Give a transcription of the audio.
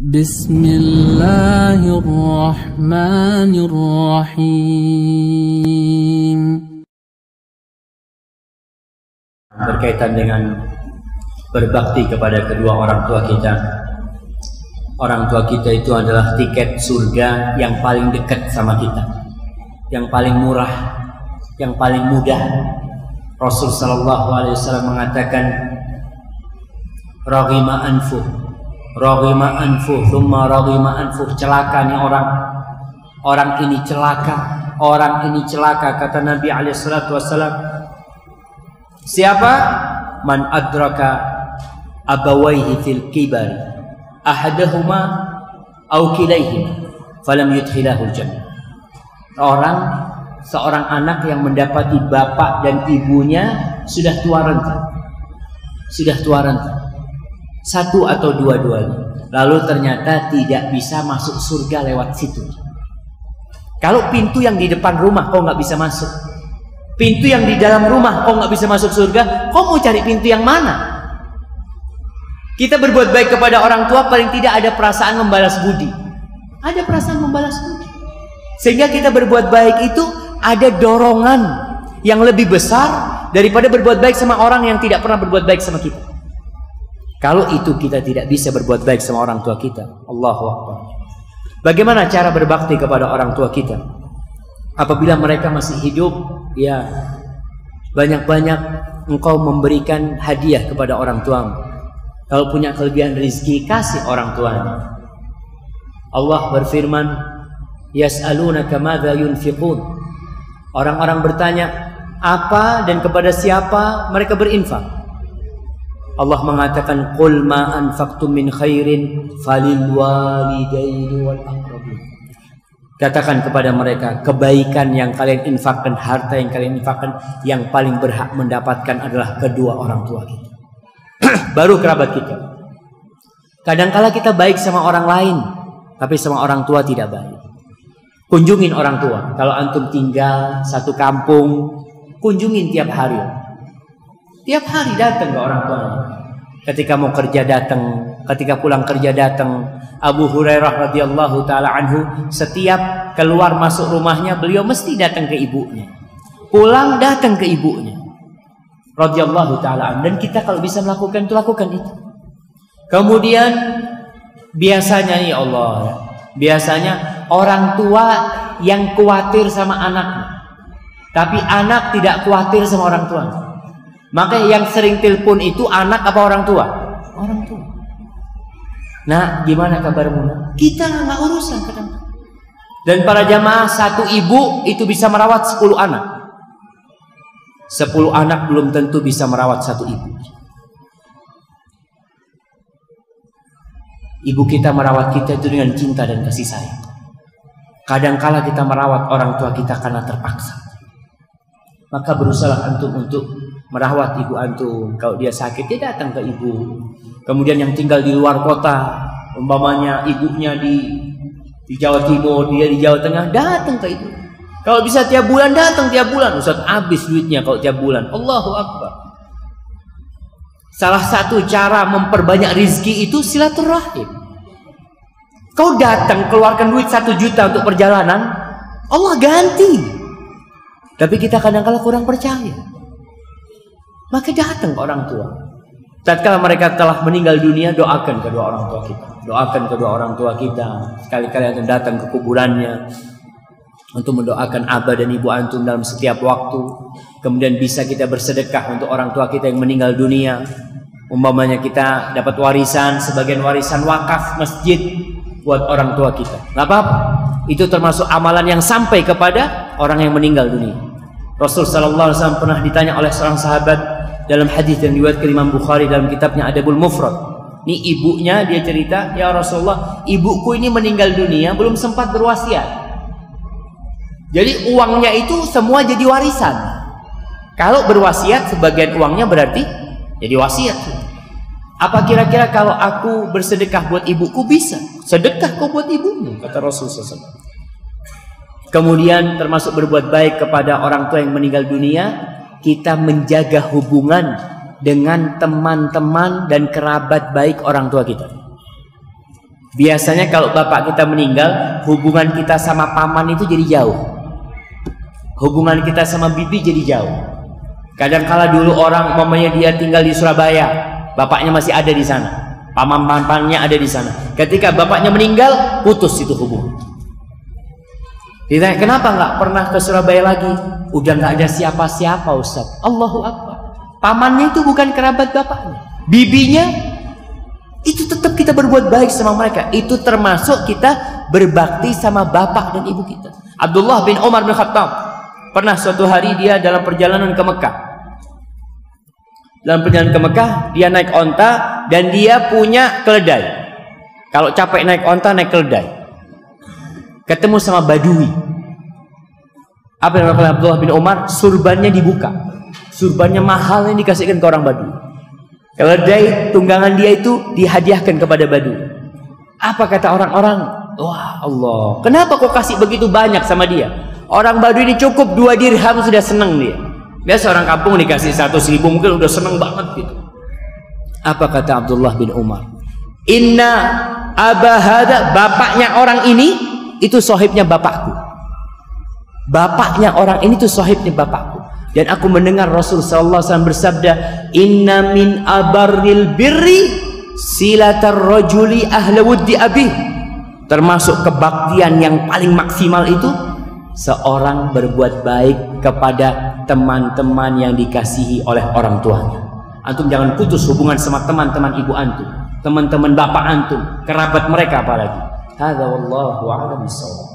Bismillahirrahmanirrahim. Berkaitan dengan berbakti kepada kedua orang tua kita. Orang tua kita itu adalah tiket surga yang paling dekat sama kita, yang paling murah, yang paling mudah. Rasul sallallahu alaihi wasallam mengatakan, raghima anfuh, thumma raghima anfuh. Celaka nih orang ini celaka, kata Nabi alaihi salatu wasallam. Siapa? Man adraka abawaihi fil kibari ahadahuma aw kilaihima falam yudkhilahul jannah. Seorang anak yang mendapati bapak dan ibunya sudah tua renta, satu atau dua-duanya, lalu ternyata tidak bisa masuk surga lewat situ. Kalau pintu yang di depan rumah kau nggak bisa masuk, pintu yang di dalam rumah kau nggak bisa masuk surga, kau mau cari pintu yang mana? Kita berbuat baik kepada orang tua, paling tidak ada perasaan membalas budi. Ada perasaan membalas budi. Sehingga kita berbuat baik itu ada dorongan yang lebih besar daripada berbuat baik sama orang yang tidak pernah berbuat baik sama kita. Kalau itu kita tidak bisa berbuat baik sama orang tua kita, Allahu Akbar. Bagaimana cara berbakti kepada orang tua kita? Apabila mereka masih hidup, ya banyak-banyak engkau memberikan hadiah kepada orang tuamu. Kalau punya kelebihan rezeki, kasih orang tuanya. Allah berfirman, yas'alunaka madza yunfiqun. Orang-orang bertanya, apa dan kepada siapa mereka berinfak? Allah mengatakan, qul ma anfaqtum min khairin falil walidaini wal aqrabin. Katakan kepada mereka, kebaikan yang kalian infakkan, harta yang kalian infakkan, yang paling berhak mendapatkan adalah kedua orang tua kita. Baru kerabat kita. Kadangkala kita baik sama orang lain, tapi sama orang tua tidak baik. Kunjungin orang tua. Kalau antum tinggal satu kampung, kunjungin tiap hari. Tiap hari datang ke orang tua. Ketika mau kerja datang, ketika pulang kerja datang. Abu Hurairah radhiyallahu taala anhu, setiap keluar masuk rumahnya beliau mesti datang ke ibunya. Pulang datang ke ibunya. Radhiyallahu taala. Dan kita kalau bisa melakukan itu, lakukan itu. Kemudian biasanya ya Allah, biasanya orang tua yang khawatir sama anaknya, tapi anak tidak khawatir sama orang tua. Maka yang sering telepon itu anak apa orang tua? Orang tua. Nah, gimana kabarmu? Kita nggak urusan kadang. Dan para jamaah, satu ibu itu bisa merawat 10 anak. 10 anak belum tentu bisa merawat satu ibu. Ibu kita merawat kita itu dengan cinta dan kasih sayang. Kadangkala kita merawat orang tua kita karena terpaksa. Maka berusaha antum untuk merawat ibu antum. Kalau dia sakit, dia datang ke ibu. Kemudian yang tinggal di luar kota, umpamanya ibunya di Jawa Timur, dia di Jawa Tengah, datang ke ibu. Kalau bisa tiap bulan, datang tiap bulan. Ustaz, habis duitnya kalau tiap bulan. Allahu Akbar. Salah satu cara memperbanyak rizki itu silaturahim. Kau datang keluarkan duit 1 juta untuk perjalanan, Allah ganti. Tapi kita kadang-kadang kurang percaya. Maka datang ke orang tua. Tatkala mereka telah meninggal dunia, doakan kedua orang tua kita. Doakan kedua orang tua kita. Sekali-kali antum datang ke kuburannya untuk mendoakan abah dan ibu antum dalam setiap waktu. Kemudian bisa kita bersedekah untuk orang tua kita yang meninggal dunia. Umpamanya kita dapat warisan, sebagian warisan wakaf masjid buat orang tua kita. Gak apa-apa. Itu termasuk amalan yang sampai kepada orang yang meninggal dunia. Rasul sallallahu alaihi wasallam pernah ditanya oleh seorang sahabat dalam hadis yang diriwayatkan Imam Bukhari dalam kitabnya Adabul Mufrad. Ini ibunya, dia cerita, ya Rasulullah, ibuku ini meninggal dunia belum sempat berwasiat. Jadi uangnya itu semua jadi warisan. Kalau berwasiat, sebagian uangnya berarti jadi wasiat. Apa kira-kira kalau aku bersedekah buat ibuku? Bisa. Sedekah kau buat ibumu, kata Rasulullah SAW. Kemudian termasuk berbuat baik kepada orang tua yang meninggal dunia, kita menjaga hubungan dengan teman-teman dan kerabat baik orang tua kita. Biasanya kalau bapak kita meninggal, hubungan kita sama paman itu jadi jauh. Hubungan kita sama bibi jadi jauh. Kadang-kala dulu orang umpamanya dia tinggal di Surabaya, bapaknya masih ada di sana, paman-pamannya ada di sana. Ketika bapaknya meninggal, putus itu hubungan. Ditanya, kenapa nggak pernah ke Surabaya lagi? Udah nggak ada siapa-siapa, Ustaz. Allahu Akbar. Pamannya itu bukan kerabat bapaknya. Bibinya itu tetap kita berbuat baik sama mereka. Itu termasuk kita berbakti sama bapak dan ibu kita. Abdullah bin Umar bin Khattab pernah suatu hari dia dalam perjalanan ke Mekah. Dalam perjalanan ke Mekah, dia naik onta dan dia punya keledai. Kalau capek naik onta, naik keledai. Ketemu sama Badui. Apa yang dilakukan Abdullah bin Umar? Surbannya dibuka. Surbannya mahal yang dikasihkan ke orang Badui. Keledai tunggangan dia itu dihadiahkan kepada Badui. Apa kata orang-orang? Wah Allah, kenapa kau kasih begitu banyak sama dia? Orang Badui ini cukup 2 dirham sudah senang dia. Biasa orang kampung dikasih 100.000 mungkin udah senang banget gitu. Apa kata Abdullah bin Umar? Inna abahada, bapaknya orang ini itu sahibnya bapakku. Bapaknya orang ini tuh sahibnya bapakku. Dan aku mendengar Rasul sallallahu alaihi wasallam bersabda, "Inna min abarril birri silatar rajuli ahla wuddi abih." Termasuk kebaktian yang paling maksimal itu seorang berbuat baik kepada teman-teman yang dikasihi oleh orang tuanya. Antum jangan putus hubungan sama teman-teman ibu antum, teman-teman bapak antum, kerabat mereka apalagi. Hadza wallahu a'lam bissawab.